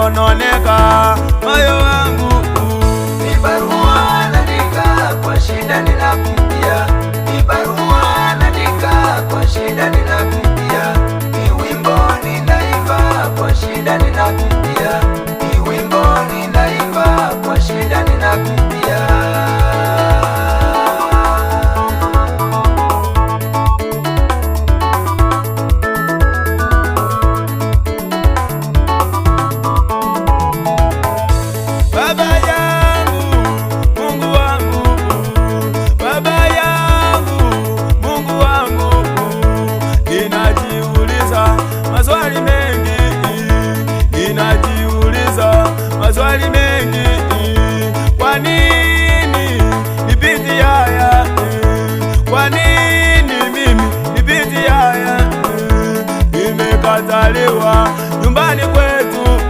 nasononeka moyo wangu. Ni barua naandika kwa shida ninapitia, ni barua naandika kwa shida ninapitia, ni wimbo ninaimba kwa shida ninapitia, ni wimbo ninaimba kwa shida ninapitia. Maswali mengi, kwa nini nipitie haya? Kwa nini mimi nipitie haya? Nimekataliwa nyumbani kwetu,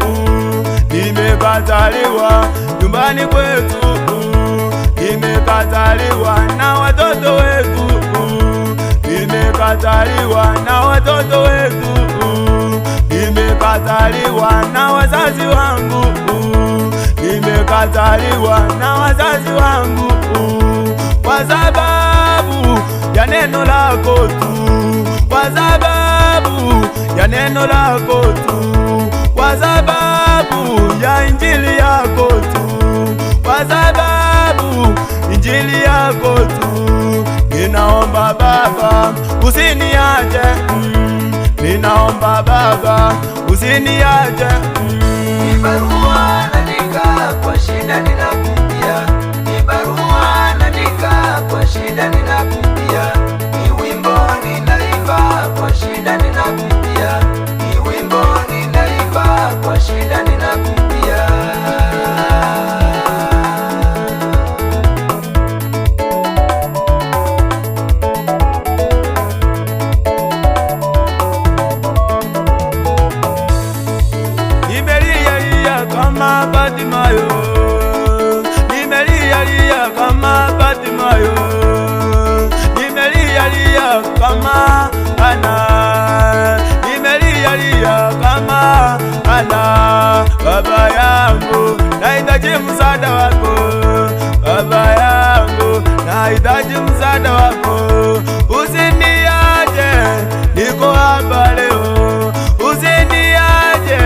nimekataliwa nyumbani kwetu, nimekataliwa na watoto wetu, nimekataliwa na watoto wetu, nimekataliwa na wazazi wangu, nimekataliwa na wazazi wangu, kwa sababu ya neno lako tu, kwa sababu ya neno lako tu, kwa sababu ya injili yako tu, kwa sababu injili yako tu. Ninaomba Baba usiniache, ninaomba Baba usiniache. Ni barua naandika kwa shida ninapitia, ni barua naandika kwa shida ninapitia, ni wimbo ninaimba kwa shida ninapitia, ni wimbo ninaimba kwa shida ninapitia. Kama Batimayo, nimelia kama Batimayo, nimelia kama Ana, nimelia kama Ana. Baba yangu nahitaji msaada wako, Baba yangu nahitaji msaada wako, usiniache, niko hapa leo, usiniache,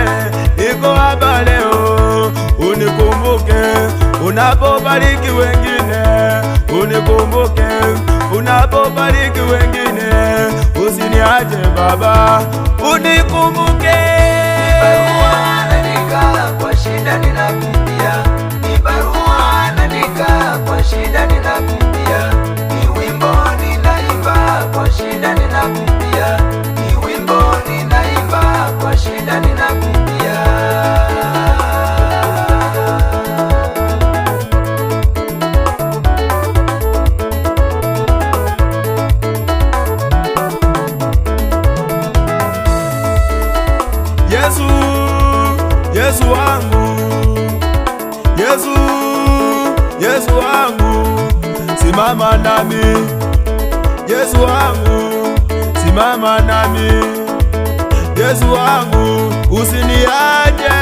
niko hapa leo. Unikumbuke unapobariki wengine, unikumbuke unapobariki wengine, usiniache Baba, unikumbuke. Ni barua naandika kwa shida ninapitia, ni barua naandika kwa shida ninapitia, ni wimbo ninaimba kwa shida ninapitia, ni wimbo ninaimba kwa shida ninapitia. Yesu, Yesu wangu, Yesu, Yesu wangu, simama nami, Yesu wangu, simama nami, Yesu wangu, usiniache,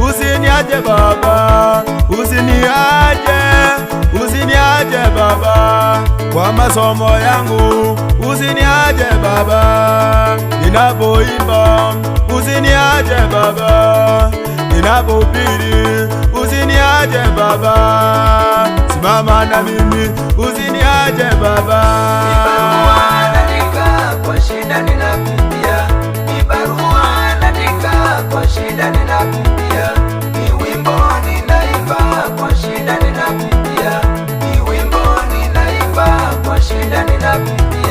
usiniache Baba, usiniache, usiniache Baba, kwa masomo yangu, usiniache Baba, ninapoimba usiniache Baba, ninapohubiri usiniache Baba, simama na mimi usiniache Baba. Ni barua naandika kwa shida ninapitia, ni barua naandika kwa shida ninapitia, ni wimbo ninaimba kwa shida ninapitia, ni wimbo ninaimba kwa shida ninapitia.